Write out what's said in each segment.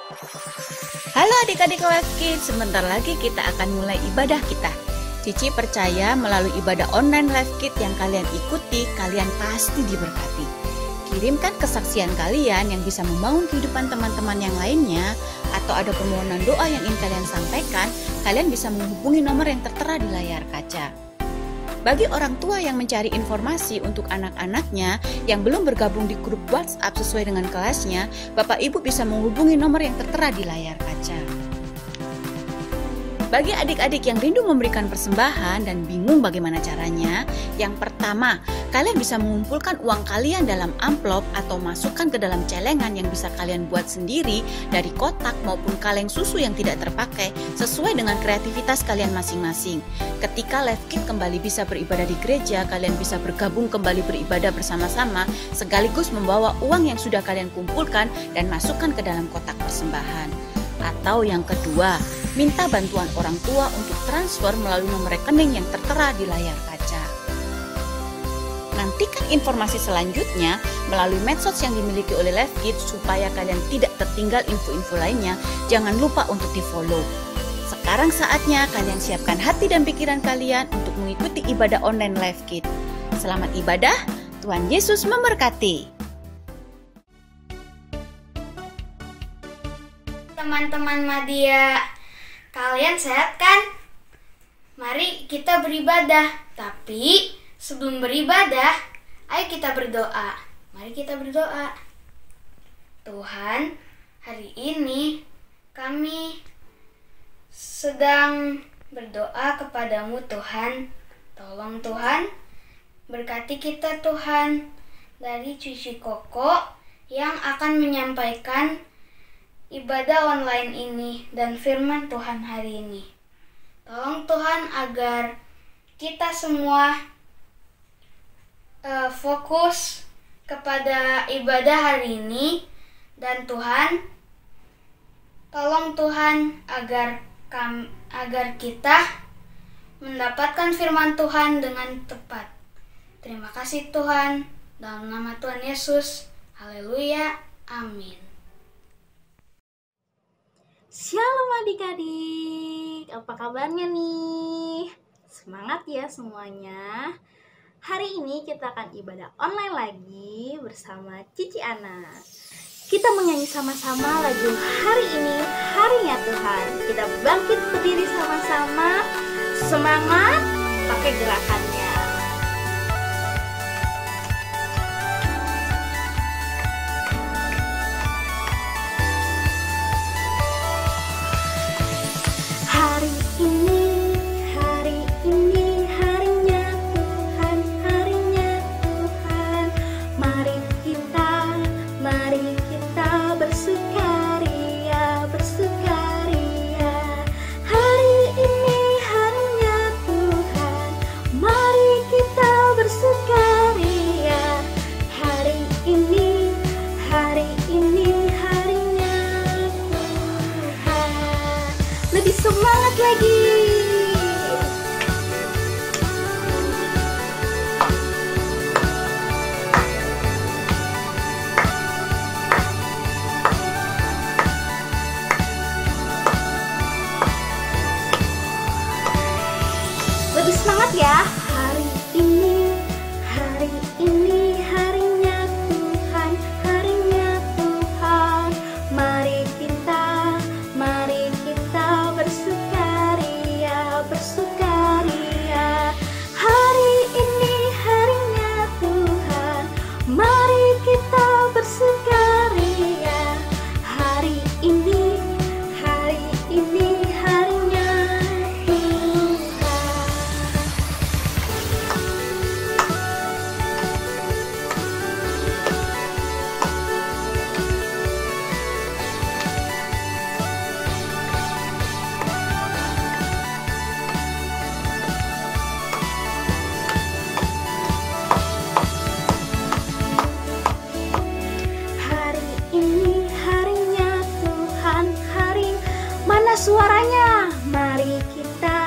Halo adik-adik Life Kids, sebentar lagi kita akan mulai ibadah kita. Cici percaya melalui ibadah online Life Kids yang kalian ikuti, kalian pasti diberkati. Kirimkan kesaksian kalian yang bisa membangun kehidupan teman-teman yang lainnya, atau ada permohonan doa yang ingin kalian sampaikan, kalian bisa menghubungi nomor yang tertera di layar kaca. Bagi orang tua yang mencari informasi untuk anak-anaknya yang belum bergabung di grup WhatsApp sesuai dengan kelasnya, Bapak Ibu bisa menghubungi nomor yang tertera di layar kaca. Bagi adik-adik yang rindu memberikan persembahan dan bingung bagaimana caranya, yang pertama, kalian bisa mengumpulkan uang kalian dalam amplop atau masukkan ke dalam celengan yang bisa kalian buat sendiri dari kotak maupun kaleng susu yang tidak terpakai sesuai dengan kreativitas kalian masing-masing. Ketika Life Kids kembali bisa beribadah di gereja, kalian bisa bergabung kembali beribadah bersama-sama sekaligus membawa uang yang sudah kalian kumpulkan dan masukkan ke dalam kotak persembahan. Atau yang kedua, minta bantuan orang tua untuk transfer melalui nomor rekening yang tertera di layar kaca. Nantikan informasi selanjutnya melalui medsos yang dimiliki oleh Life Kids supaya kalian tidak tertinggal info-info lainnya. Jangan lupa untuk di-follow. Sekarang saatnya kalian siapkan hati dan pikiran kalian untuk mengikuti ibadah online Life Kids. Selamat ibadah, Tuhan Yesus memberkati. Teman-teman Madia, kalian sehat kan? Mari kita beribadah. Tapi sebelum beribadah, ayo kita berdoa. Mari kita berdoa. Tuhan, hari ini kami sedang berdoa kepadamu Tuhan. Tolong Tuhan, berkati kita Tuhan dari Cici Koko yang akan menyampaikan ibadah online ini dan firman Tuhan hari ini. Tolong Tuhan agar kita semua fokus kepada ibadah hari ini, dan Tuhan, tolong Tuhan agar kita mendapatkan firman Tuhan dengan tepat. Terima kasih Tuhan, dalam nama Tuhan Yesus. Haleluya. Amin. Shalom adik-adik, apa kabarnya nih? Semangat ya semuanya. Hari ini kita akan ibadah online lagi bersama Cici Ana. Kita menyanyi sama-sama lagu Hari Ini Harinya Tuhan. Kita bangkit berdiri sama-sama. Semangat, pakai gerakannya. Semangat lagi. Lebih semangat ya. Hari ini harinya Tuhan, harinya Tuhan. Mari kita bersukaria. Hari ini harinya Tuhan, mari kita bersukaria. Hari ini harinya Tuhan. Suaranya, mari kita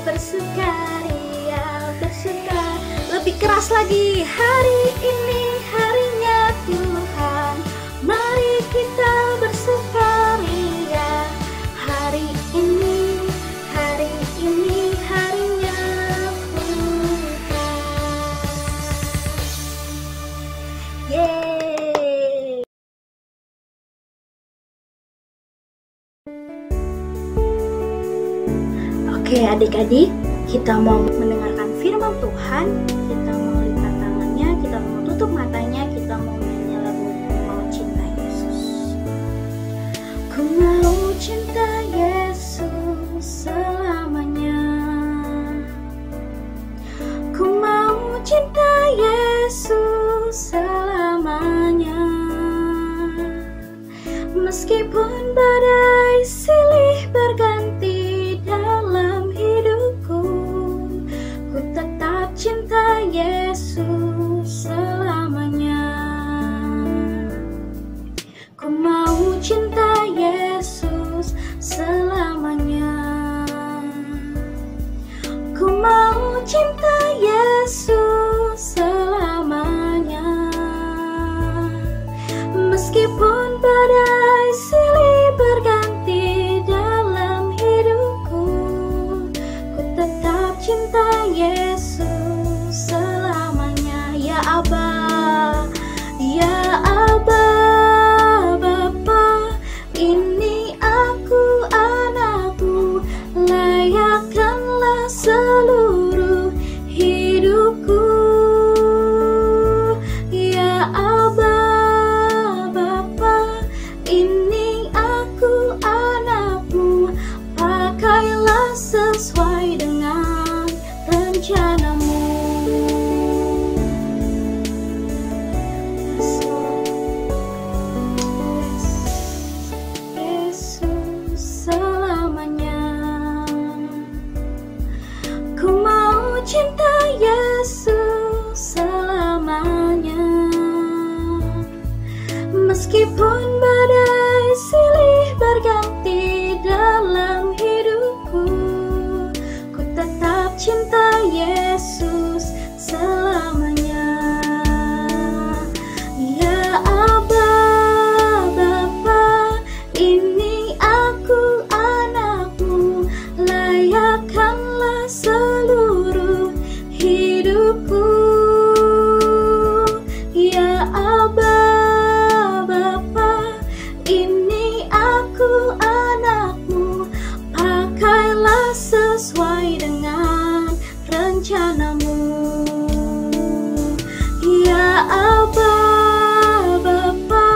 bersukaria, lebih keras lagi. Hari ini harinya Tuhan, mari kita Oke adik-adik, kita mau mendengarkan firman Tuhan, kita mau lipat tangannya, kita mau tutup matanya, kita mau nyanyi lagu Ku Mau Cinta Yesus. Ku mau cinta Yesus selamanya. Ku mau cinta Yesus selamanya. Meskipun badai silih berganti dalam hidupku, ku tetap cinta Yesus selamanya. Ku mau cinta Yesus selamanya. Ku mau cinta Yesus selamanya. Meskipun badai silih berganti dalam hidupku, ku tetap cinta Yesus selamanya. Ya Aba, ya Aba, Bapa, ini aku anakmu, layakkanlah seluruh hidupku. Ya Aba, Bapa, ini aku anakmu, pakailah sesuai dengan rencanamu. Yesus selamanya. Ku mau cinta Yesus selamanya. Meskipun badai silih berganti dalam hidupku, ku tetap cinta Yesus selamanya. Ya Aba, Bapa, ini aku anakmu, layakkanlah seluruh hidupku. Ya Aba, Bapa, ini aku anakmu, pakailah sesuai dengan rencanamu. Ya Aba, Bapa,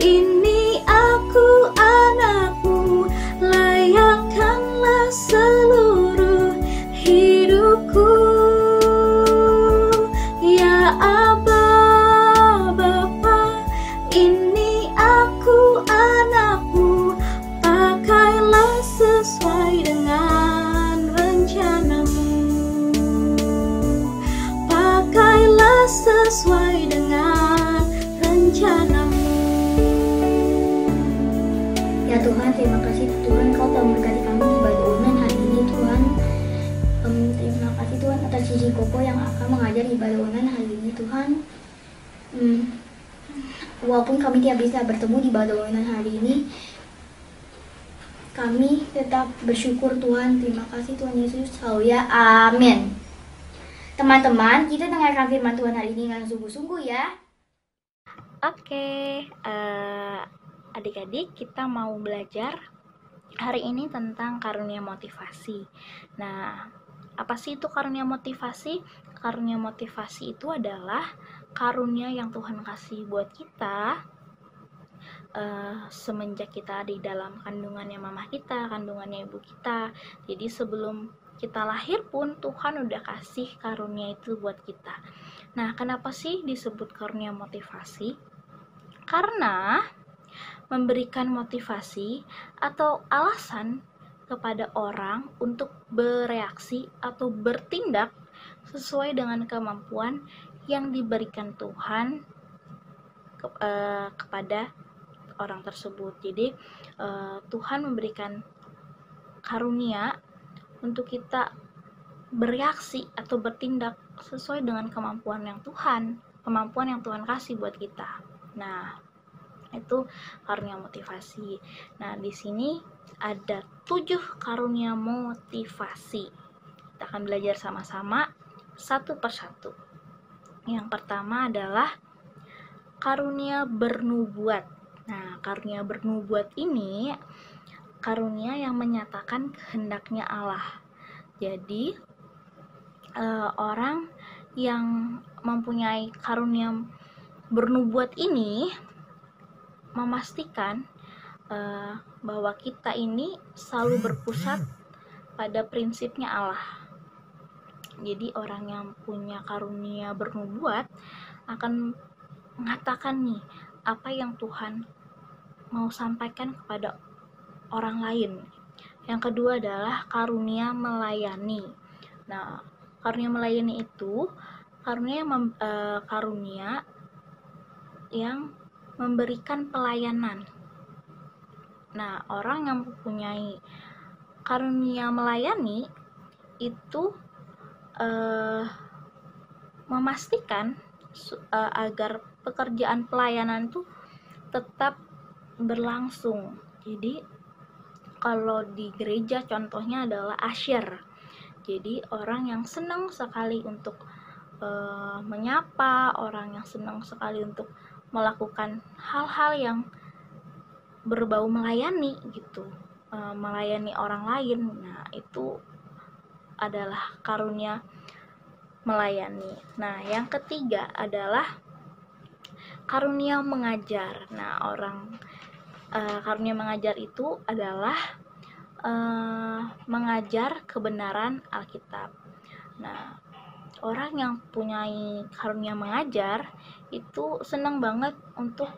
ini aku anakmu, layakkanlah seluruh hidupku. Ya Aba, Bapa, ini aku anakmu, pakailah sesuai dengan rencanamu. Pakailah sesuai dengan rencanamu. Ya Tuhan, terima kasih Tuhan Kau telah memberkati kami di ibadah online hari ini Tuhan. Terima kasih Tuhan atas Cici Koko yang akan mengajar ibadah online hari ini Tuhan. Walaupun kami tidak bisa bertemu di ibadah online hari ini, kami tetap bersyukur Tuhan. Terima kasih Tuhan Yesus. Haleluya. Amin. Teman-teman, kita dengarkan firman Tuhan hari ini dengan sungguh-sungguh ya. Oke, adik-adik, kita mau belajar hari ini tentang karunia motivasi. Nah, apa sih itu karunia motivasi? Karunia motivasi itu adalah karunia yang Tuhan kasih buat kita semenjak kita di dalam kandungannya mama kita, kandungannya ibu kita. Jadi sebelum kita lahir pun Tuhan udah kasih karunia itu buat kita. Nah, kenapa sih disebut karunia motivasi? Karena memberikan motivasi atau alasan kepada orang untuk bereaksi atau bertindak sesuai dengan kemampuan yang diberikan Tuhan kepada orang tersebut. Jadi Tuhan memberikan karunia untuk kita bereaksi atau bertindak sesuai dengan kemampuan yang Tuhan kasih buat kita. Nah, itu karunia motivasi. Nah, di sini ada 7 karunia motivasi. Kita akan belajar sama-sama satu persatu. Yang pertama adalah karunia bernubuat. Nah, karunia bernubuat ini karunia yang menyatakan kehendaknya Allah. Jadi orang yang mempunyai karunia bernubuat ini memastikan bahwa kita ini selalu berpusat pada prinsipnya Allah. Jadi orang yang punya karunia bernubuat akan mengatakan nih apa yang Tuhan mau sampaikan kepada orang lain. Yang kedua adalah karunia melayani. Nah, karunia melayani itu karunia yang memberikan pelayanan. Nah, orang yang mempunyai karunia melayani itu memastikan agar pekerjaan pelayanan itu tetap berlangsung. Jadi kalau di gereja contohnya adalah usher. Jadi orang yang senang sekali untuk menyapa, orang yang senang sekali untuk melakukan hal-hal yang berbau melayani gitu, melayani orang lain. Nah, itu adalah karunia melayani. Nah, yang ketiga adalah karunia mengajar. Nah, karunia mengajar itu adalah mengajar kebenaran Alkitab. Nah, orang yang punyai karunia mengajar itu senang banget untuk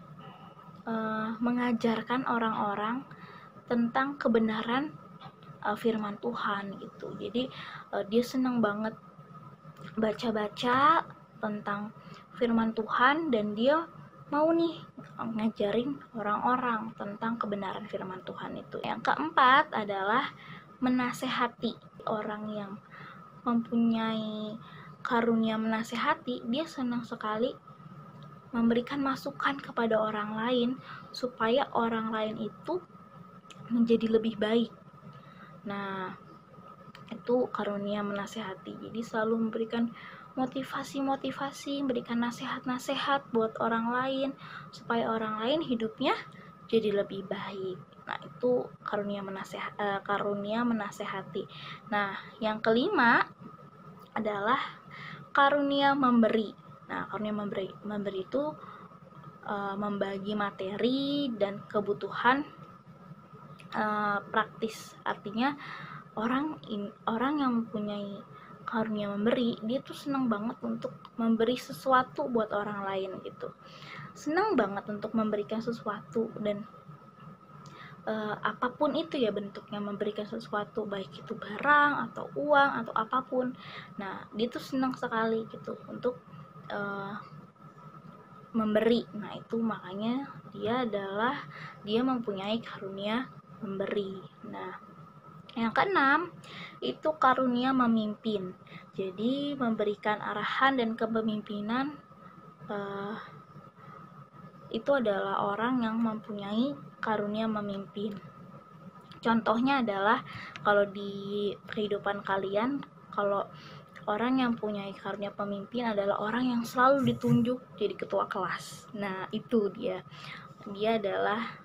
mengajarkan orang-orang tentang kebenaran firman Tuhan gitu. Jadi dia senang banget baca-baca tentang firman Tuhan dan dia mau nih ngajarin orang-orang tentang kebenaran firman Tuhan itu. Yang keempat adalah menasehati. Orang yang mempunyai karunia menasehati, dia senang sekali memberikan masukan kepada orang lain supaya orang lain itu menjadi lebih baik. Nah, itu karunia menasehati. Jadi selalu memberikan motivasi, memberikan nasihat-nasihat buat orang lain supaya orang lain hidupnya jadi lebih baik. Nah, itu karunia menasehati. Nah, yang kelima adalah karunia memberi. Nah, karunia memberi itu membagi materi dan kebutuhan praktis. Artinya orang yang mempunyai karunia memberi, dia tuh senang banget untuk memberi sesuatu buat orang lain gitu. Senang banget untuk memberikan sesuatu dan apapun itu ya bentuknya, memberikan sesuatu, baik itu barang atau uang atau apapun. Nah, dia tuh senang sekali gitu untuk memberi. Nah, itu makanya dia mempunyai karunia memberi. Nah, yang keenam itu karunia memimpin. Jadi memberikan arahan dan kepemimpinan itu adalah orang yang mempunyai karunia memimpin. Contohnya adalah kalau di kehidupan kalian, kalau orang yang punya karunia pemimpin adalah orang yang selalu ditunjuk jadi ketua kelas. Nah, itu dia adalah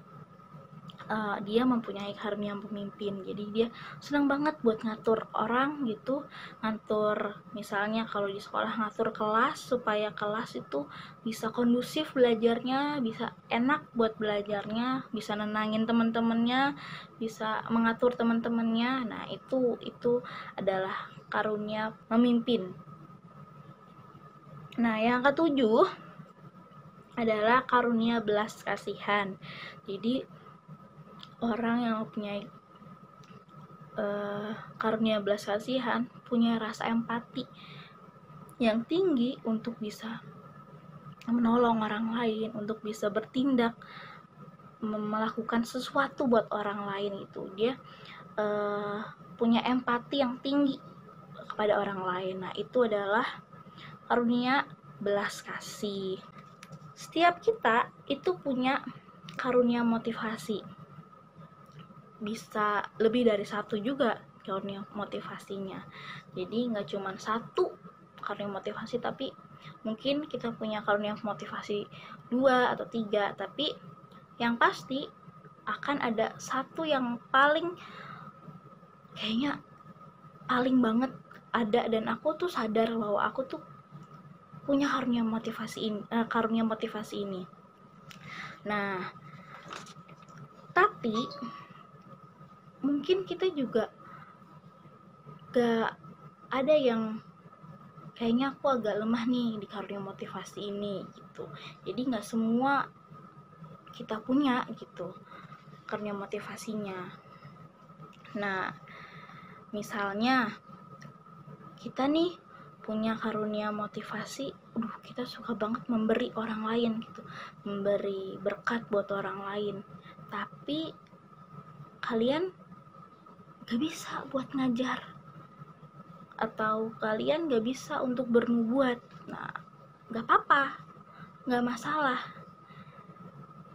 dia mempunyai karunia pemimpin. Jadi dia senang banget buat ngatur orang gitu, ngatur misalnya kalau di sekolah ngatur kelas supaya kelas itu bisa kondusif belajarnya, bisa enak buat belajarnya, bisa nenangin teman-temannya, bisa mengatur teman-temannya. Nah, itu adalah karunia memimpin. Nah, yang ketujuh adalah karunia belas kasihan. Jadi orang yang mempunyai karunia belas kasihan punya rasa empati yang tinggi untuk bisa menolong orang lain, untuk bisa bertindak melakukan sesuatu buat orang lain. Itu dia punya empati yang tinggi kepada orang lain. Nah, itu adalah karunia belas kasih. Setiap kita itu punya karunia motivasi. Bisa lebih dari satu juga karunia motivasinya. Jadi nggak cuma satu karunia motivasi, tapi mungkin kita punya karunia motivasi 2 atau 3, tapi yang pasti akan ada satu yang paling kayaknya paling banget ada, dan aku tuh sadar bahwa aku tuh punya karunia motivasi ini. Nah, tapi mungkin kita juga gak ada yang kayaknya aku agak lemah nih di karunia motivasi ini gitu. Jadi nggak semua kita punya gitu karunia motivasinya. Nah, misalnya kita nih punya karunia motivasi, kita suka banget memberi orang lain gitu, memberi berkat buat orang lain. Tapi kalian gak bisa buat ngajar, atau kalian gak bisa untuk bernubuat. Nah, gak apa-apa, gak masalah.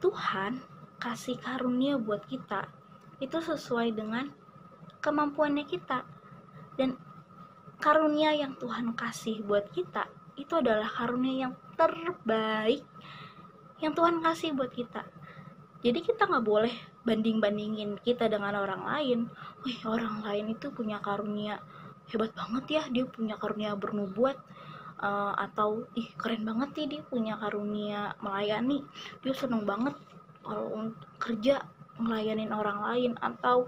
Tuhan kasih karunia buat kita itu sesuai dengan kemampuannya kita, dan karunia yang Tuhan kasih buat kita itu adalah karunia yang terbaik yang Tuhan kasih buat kita. Jadi kita gak boleh banding-bandingin kita dengan orang lain. Wih, orang lain itu punya karunia hebat banget ya, dia punya karunia bernubuat, atau keren banget nih dia punya karunia melayani, dia seneng banget kalau kerja ngelayanin orang lain, atau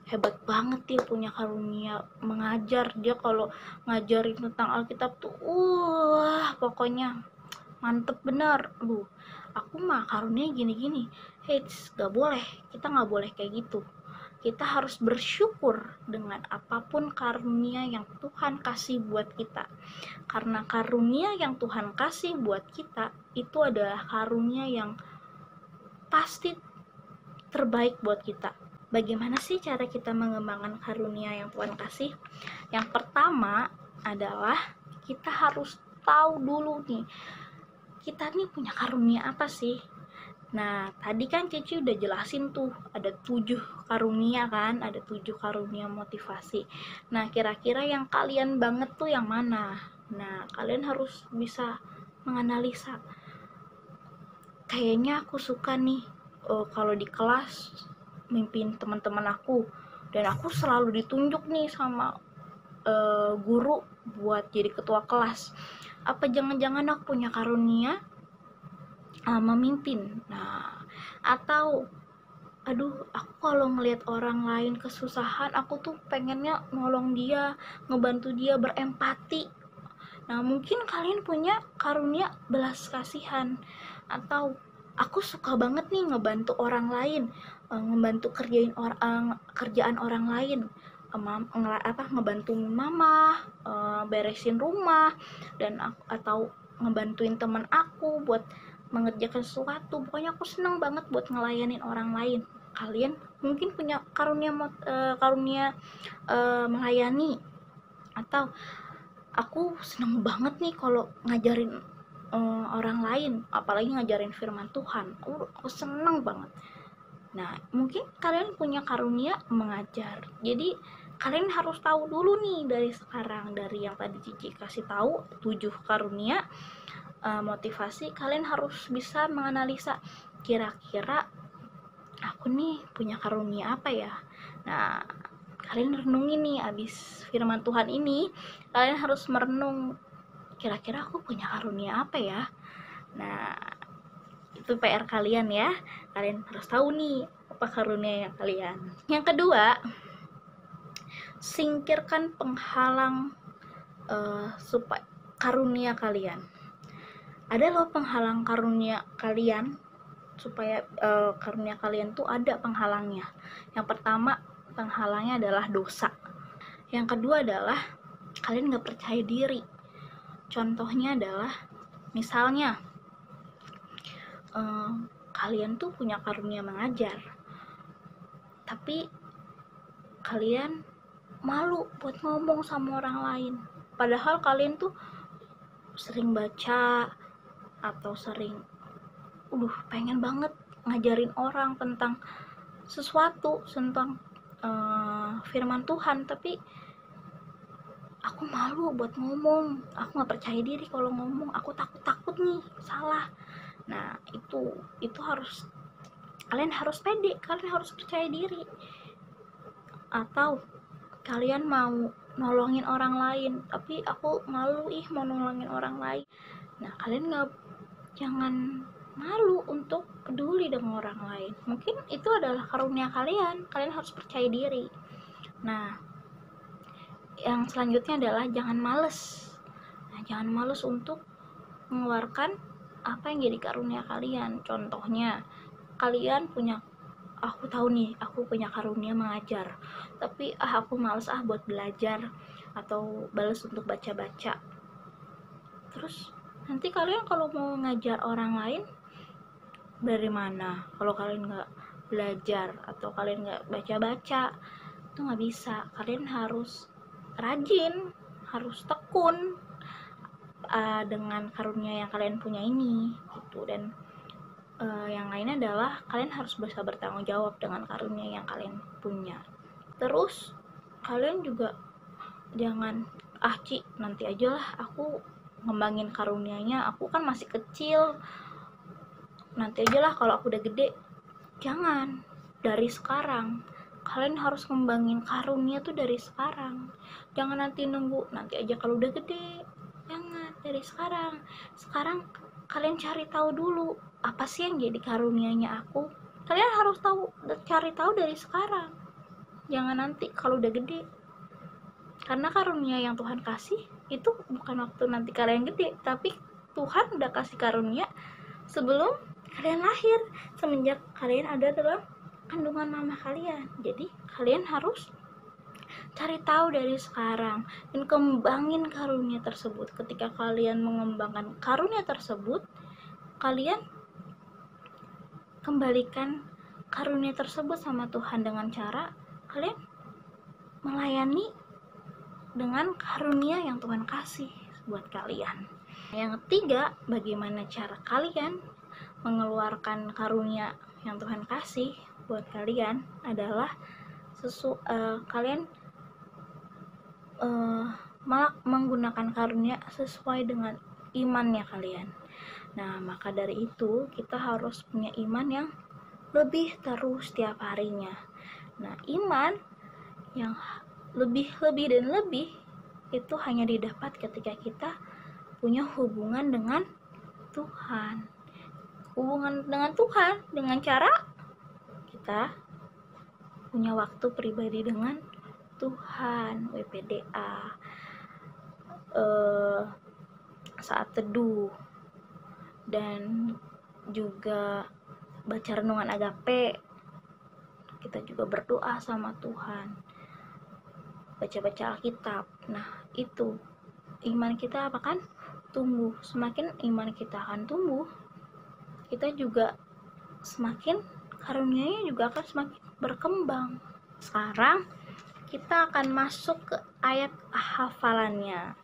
hebat banget dia punya karunia mengajar, dia kalau ngajarin tentang Alkitab tuh pokoknya mantep bener. Aku mah karunia gini-gini. Gak boleh, kita gak boleh kayak gitu. Kita harus bersyukur dengan apapun karunia yang Tuhan kasih buat kita, karena karunia yang Tuhan kasih buat kita itu adalah karunia yang pasti terbaik buat kita. Bagaimana sih cara kita mengembangkan karunia yang Tuhan kasih? Yang pertama adalah kita harus tahu dulu nih, kita nih punya karunia apa sih? Nah, tadi kan Cici udah jelasin tuh, ada 7 karunia kan, ada 7 karunia motivasi. Nah, kira-kira yang kalian banget tuh yang mana? Nah, kalian harus bisa menganalisa. Kayaknya aku suka nih, kalau di kelas mimpin teman-teman aku, dan aku selalu ditunjuk nih sama guru buat jadi ketua kelas. Apa jangan-jangan aku punya karunia memimpin? Nah, atau aku kalau ngelihat orang lain kesusahan, aku tuh pengennya nolong dia, ngebantu dia, berempati. Nah, mungkin kalian punya karunia belas kasihan, atau aku suka banget nih ngebantu orang lain, ngebantu kerjaan orang lain, ngebantu mama, beresin rumah, dan atau ngebantuin teman aku buat mengerjakan sesuatu. Pokoknya aku senang banget buat ngelayanin orang lain. Kalian mungkin punya karunia melayani, atau aku senang banget nih kalau ngajarin orang lain, apalagi ngajarin firman Tuhan. Aku senang banget. Nah, mungkin kalian punya karunia mengajar. Jadi kalian harus tahu dulu nih dari sekarang, dari yang tadi Cici kasih tahu 7 karunia motivasi. Kalian harus bisa menganalisa, kira-kira aku nih punya karunia apa ya. Nah, kalian renungin nih abis firman Tuhan ini, kalian harus merenung, kira-kira aku punya karunia apa ya. Nah, itu PR kalian ya. Kalian harus tahu nih apa karunia yang kalian. Yang kedua, singkirkan penghalang supaya karunia kalian. Ada loh penghalang karunia kalian, supaya karunia kalian tuh ada penghalangnya. Yang pertama, penghalangnya adalah dosa. Yang kedua adalah kalian gak percaya diri. Contohnya adalah, misalnya kalian tuh punya karunia mengajar, tapi kalian malu buat ngomong sama orang lain, padahal kalian tuh sering baca atau sering pengen banget ngajarin orang tentang sesuatu, tentang firman Tuhan, tapi aku malu buat ngomong, aku gak percaya diri kalau ngomong, aku takut nih salah. Nah, itu harus, kalian harus pede, kalian harus percaya diri. Atau kalian mau nolongin orang lain, tapi aku malu mau nolongin orang lain. Nah, kalian jangan malu untuk peduli dengan orang lain. Mungkin itu adalah karunia kalian harus percaya diri. Nah, yang selanjutnya adalah jangan males. Nah, jangan males untuk mengeluarkan apa yang jadi karunia kalian. Contohnya, kalian punya, aku tahu nih, aku punya karunia mengajar, tapi aku males buat belajar atau males untuk baca-baca. Terus nanti kalian kalau mau ngajar orang lain dari mana? Kalau kalian nggak belajar atau kalian nggak baca-baca, itu nggak bisa. Kalian harus rajin, harus tekun dengan karunia yang kalian punya ini gitu. Dan yang lainnya adalah kalian harus bisa bertanggung jawab dengan karunia yang kalian punya. Terus kalian juga jangan nanti aja lah, aku ngembangin karunianya, aku kan masih kecil, nanti aja lah kalau aku udah gede. Jangan, dari sekarang kalian harus ngembangin karunia tuh dari sekarang. Jangan nanti nunggu nanti aja kalau udah gede. Jangan, dari sekarang kalian cari tahu dulu apa sih yang jadi karunianya aku. Kalian harus cari tahu dari sekarang, jangan nanti kalau udah gede. Karena karunia yang Tuhan kasih itu bukan waktu nanti kalian gede, tapi Tuhan udah kasih karunia sebelum kalian lahir, semenjak kalian ada dalam kandungan mama kalian. Jadi kalian harus cari tahu dari sekarang dan kembangin karunia tersebut. Ketika kalian mengembangkan karunia tersebut, kalian kembalikan karunia tersebut sama Tuhan dengan cara kalian melayani dengan karunia yang Tuhan kasih buat kalian. Yang ketiga, bagaimana cara kalian mengeluarkan karunia yang Tuhan kasih buat kalian adalah kalian menggunakan karunia sesuai dengan imannya kalian. Nah, maka dari itu kita harus punya iman yang lebih terus setiap harinya. Nah, iman yang lebih dan lebih itu hanya didapat ketika kita punya hubungan dengan Tuhan. Hubungan dengan Tuhan dengan cara kita punya waktu pribadi dengan Tuhan, WPDA, saat teduh, dan juga baca renungan agape. Kita juga berdoa sama Tuhan, baca-baca Alkitab. Nah, itu iman kita akan tumbuh. Semakin iman kita akan tumbuh, kita juga semakin karunianya juga akan semakin berkembang. Sekarang kita akan masuk ke ayat hafalannya.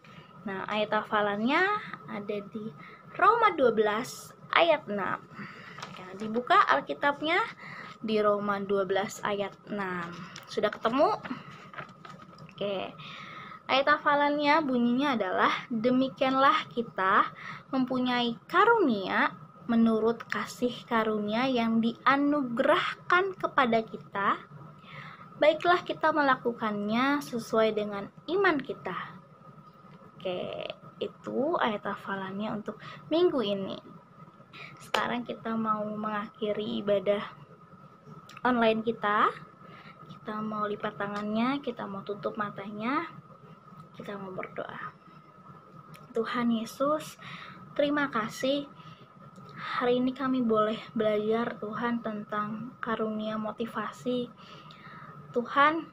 Nah, ayat hafalannya ada di Roma 12 ayat 6. Ya, dibuka Alkitabnya di Roma 12 ayat 6. Sudah ketemu? Oke. Ayat hafalannya bunyinya adalah, demikianlah kita mempunyai karunia menurut kasih karunia yang dianugerahkan kepada kita, baiklah kita melakukannya sesuai dengan iman kita. Oke, itu ayat hafalannya untuk minggu ini. Sekarang kita mau mengakhiri ibadah online kita. Kita mau lipat tangannya, kita mau tutup matanya, kita mau berdoa. Tuhan Yesus, terima kasih. Hari ini kami boleh belajar Tuhan tentang karunia motivasi. Tuhan,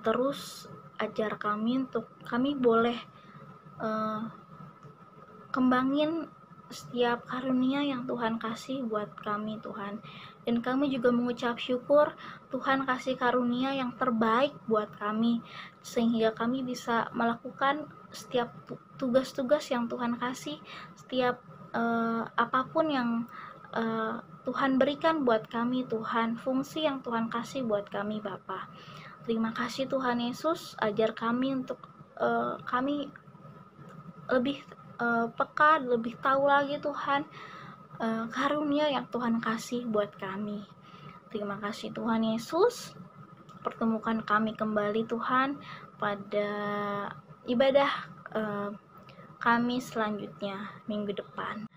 terus ajar kami untuk kami boleh kembangin setiap karunia yang Tuhan kasih buat kami, Tuhan. Dan kami juga mengucap syukur Tuhan kasih karunia yang terbaik buat kami, sehingga kami bisa melakukan setiap tugas-tugas yang Tuhan kasih, setiap apapun yang Tuhan berikan buat kami, Tuhan, fungsi yang Tuhan kasih buat kami, Bapa. Terima kasih Tuhan Yesus, ajar kami untuk kami lebih peka, lebih tahu lagi Tuhan karunia yang Tuhan kasih buat kami. Terima kasih Tuhan Yesus. pertemukan kami kembali Tuhan pada ibadah kami selanjutnya minggu depan.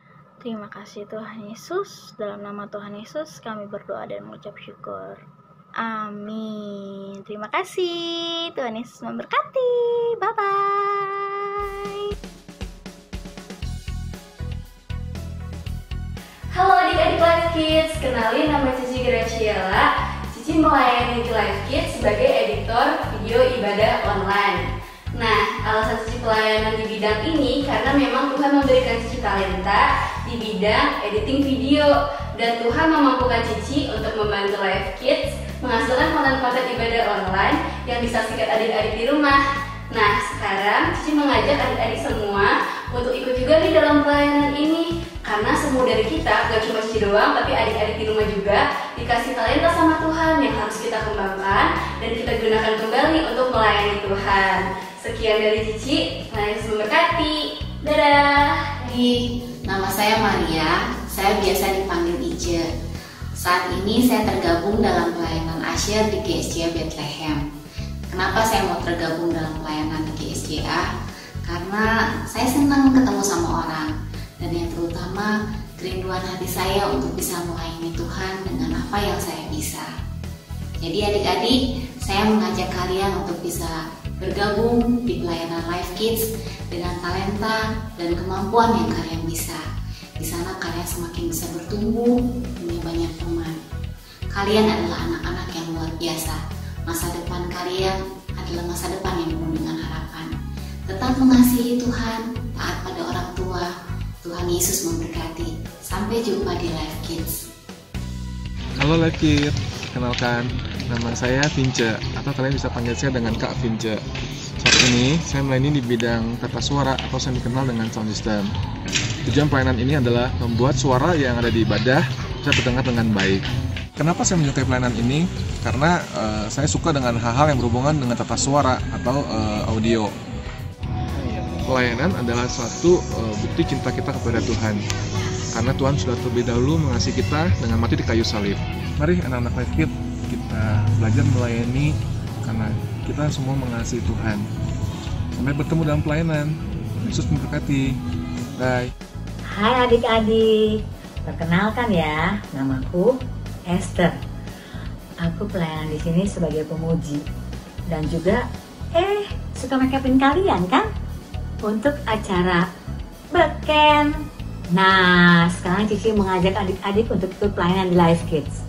Terima kasih Tuhan Yesus. Dalam nama Tuhan Yesus kami berdoa dan mengucap syukur. Amin. Terima kasih. Tuhan Yesus memberkati. Bye-bye. Halo adik-adik Life Kids, kenalin nama Cici Graciela. Cici melayani di Life Kids sebagai editor video ibadah online. Nah, alasan Cici pelayanan di bidang ini karena memang Tuhan memberikan Cici talenta di bidang editing video, dan Tuhan memampukan Cici untuk membantu Life Kids menghasilkan konten-konten ibadah online yang disaksikan adik-adik di rumah. Nah, sekarang Cici mengajak adik-adik semua untuk ikut juga di dalam pelayanan ini, karena semua dari kita, gak cuma Cici doang, tapi adik-adik di rumah juga dikasih talenta sama Tuhan yang harus kita kembangkan dan kita gunakan kembali untuk melayani Tuhan. Sekian dari Cici, Tuhan Yesus memberkati. Dadah. Nama saya Maria, saya biasa dipanggil Ice. Saat ini saya tergabung dalam pelayanan Asyir di GSJA Bethlehem. Kenapa saya mau tergabung dalam pelayanan di GSJA? Karena saya senang ketemu sama orang, dan yang terutama kerinduan hati saya untuk bisa melayani Tuhan dengan apa yang saya bisa. Jadi adik-adik, saya mengajak kalian untuk bisa bergabung di pelayanan Life Kids dengan talenta dan kemampuan yang kalian bisa. Di sana kalian semakin bisa bertumbuh, punya banyak teman. Kalian adalah anak-anak yang luar biasa. Masa depan kalian adalah masa depan yang penuh dengan harapan. Tetap mengasihi Tuhan, taat pada orang tua. Tuhan Yesus memberkati. Sampai jumpa di Life Kids. Halo Life Kids, kenalkan, nama saya Vince, atau kalian bisa panggil saya dengan Kak Vince. Saat ini saya melayani di bidang tata suara atau yang dikenal dengan sound system. Tujuan pelayanan ini adalah membuat suara yang ada di ibadah bisa terdengar dengan baik. Kenapa saya menyukai pelayanan ini? Karena saya suka dengan hal-hal yang berhubungan dengan tata suara atau audio. Pelayanan adalah suatu bukti cinta kita kepada Tuhan. Karena Tuhan sudah terlebih dahulu mengasihi kita dengan mati di kayu salib. Mari anak-anak Life Kids, kita belajar melayani karena kita semua mengasihi Tuhan. Sampai bertemu dalam pelayanan. Yesus memberkati. Bye. Hai adik-adik, perkenalkan ya, namaku Esther. Aku pelayanan di sini sebagai pemuji dan juga suka make upin kalian kan untuk acara beken. Nah, sekarang Cici mengajak adik-adik untuk ikut pelayanan di Life Kids.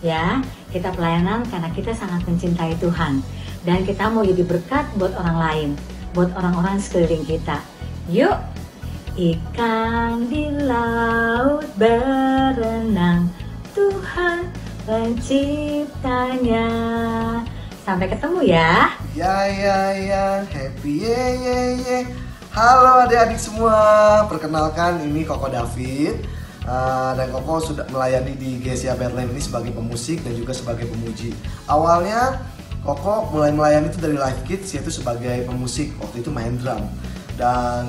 Ya, kita pelayanan karena kita sangat mencintai Tuhan dan kita mau jadi berkat buat orang lain, buat orang-orang sekeliling kita. Yuk, ikan di laut berenang, Tuhan penciptanya. Sampai ketemu ya. Ya, happy ye. Halo adik-adik semua, perkenalkan ini Koko David. Dan Koko sudah melayani di GSJA Bethlehem ini sebagai pemusik dan juga sebagai pemuji. Awalnya Koko mulai melayani itu dari Life Kids, yaitu sebagai pemusik, waktu itu main drum. Dan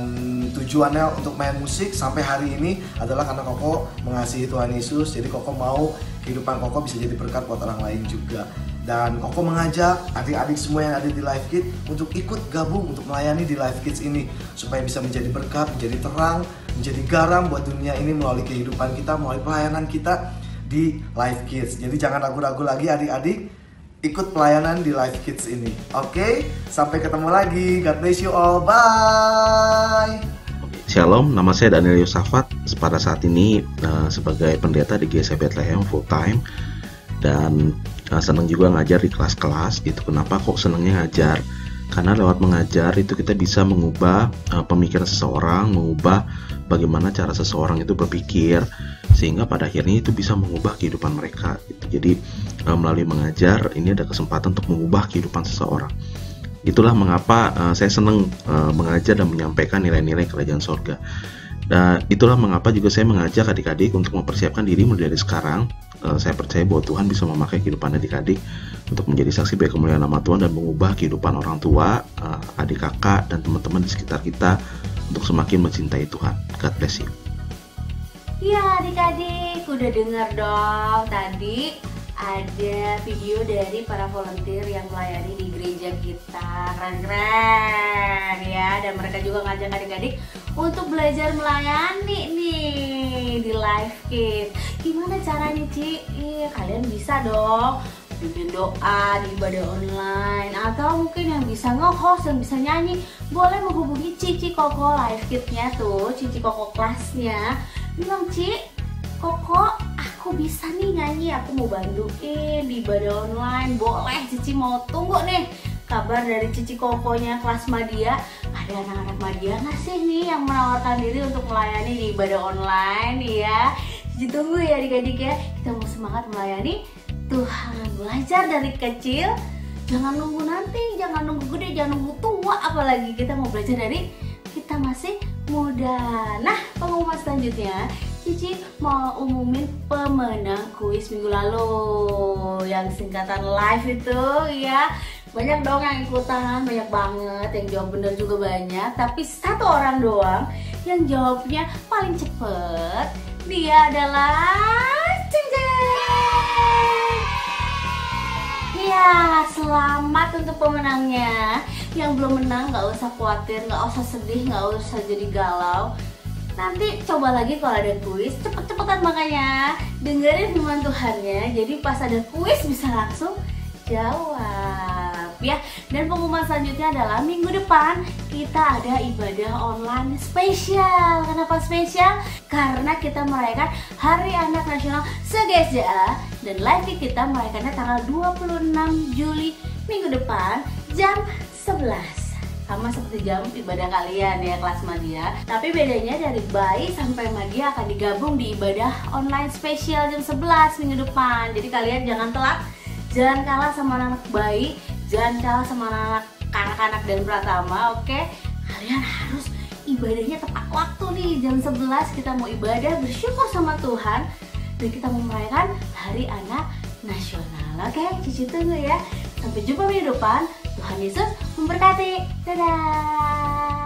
tujuannya untuk main musik sampai hari ini adalah karena Koko mengasihi Tuhan Yesus. Jadi Koko mau kehidupan Koko bisa jadi berkat buat orang lain juga. Dan Koko mengajak adik-adik semua yang ada di Life Kids untuk ikut gabung untuk melayani di Life Kids ini, supaya bisa menjadi berkat, menjadi terang, menjadi garam buat dunia ini melalui kehidupan kita, melalui pelayanan kita di Life Kids. Jadi jangan ragu-ragu lagi adik-adik, ikut pelayanan di Life Kids ini. Oke, sampai ketemu lagi. God bless you all. Bye. Shalom, nama saya Daniel Yosafat. Pada saat ini sebagai pendeta di GSJA Bethlehem full time, dan senang juga ngajar di kelas-kelas gitu. Kenapa kok senangnya ngajar? Karena lewat mengajar itu kita bisa mengubah pemikiran seseorang, mengubah bagaimana cara seseorang itu berpikir, sehingga pada akhirnya itu bisa mengubah kehidupan mereka gitu. Jadi melalui mengajar ini ada kesempatan untuk mengubah kehidupan seseorang. Itulah mengapa saya senang mengajar dan menyampaikan nilai-nilai kerajaan sorga. Dan itulah mengapa juga saya mengajak adik-adik untuk mempersiapkan diri mulai dari sekarang. Saya percaya bahwa Tuhan bisa memakai kehidupan adik-adik untuk menjadi saksi bagi kemuliaan nama Tuhan dan mengubah kehidupan orang tua, adik kakak, dan teman-teman di sekitar kita untuk semakin mencintai Tuhan. God bless you. Ya adik-adik, udah dengar dong tadi ada video dari para volunteer yang melayani di gereja kita. Keren-keren ya. Dan mereka juga ngajak adik-adik untuk belajar melayani nih di Live Kids. Gimana caranya, Ci? Kalian bisa dong bikin doa di ibadah online, atau mungkin yang bisa nge-host, yang bisa nyanyi, boleh menghubungi Cici Koko Live Kids-nya tuh, Cici Koko kelasnya. Bilang, Ci, Koko, aku bisa nih nyanyi, aku mau bantuin di ibadah online. Boleh, Cici mau tunggu nih kabar dari Cici Kokonya kelas Madia. Ada anak-anak Madia nggak sih nih yang menawarkan diri untuk melayani di ibadah online ya? Cici tunggu ya adik-adik ya. Kita mau semangat melayani Tuhan, belajar dari kecil. Jangan nunggu nanti, jangan nunggu gede, jangan nunggu tua. Apalagi kita mau belajar dari kita masih muda. Nah, pengumuman selanjutnya, Cici mau umumin pemenang kuis minggu lalu yang singkatan live itu ya. Banyak dong yang ikutan, banyak banget, yang jawab bener juga banyak. Tapi satu orang doang yang jawabnya paling cepet, dia adalah ya, selamat untuk pemenangnya. Yang belum menang gak usah khawatir, gak usah sedih, gak usah jadi galau. Nanti coba lagi kalau ada kuis, cepet-cepetan makanya dengerin firman Tuhannya. Jadi pas ada kuis bisa langsung jawab ya. Dan pengumuman selanjutnya adalah minggu depan kita ada ibadah online spesial. Kenapa spesial? Karena kita merayakan Hari Anak Nasional se-GSJA, dan live kita merayakannya tanggal 26 Juli minggu depan jam 11. Sama seperti jam ibadah kalian ya kelas Madia. Tapi bedanya dari bayi sampai Madia akan digabung di ibadah online spesial jam 11 minggu depan. Jadi kalian jangan telat, jangan kalah sama anak bayi, jangan kalah sama anak kanak-kanak dan pratama, oke? Kalian harus ibadahnya tepat waktu nih, jam 11 kita mau ibadah bersyukur sama Tuhan, dan kita mau merayakan Hari Anak Nasional. Oke, Cici tunggu ya. Sampai jumpa minggu depan. Tuhan Yesus memberkati. Dadah.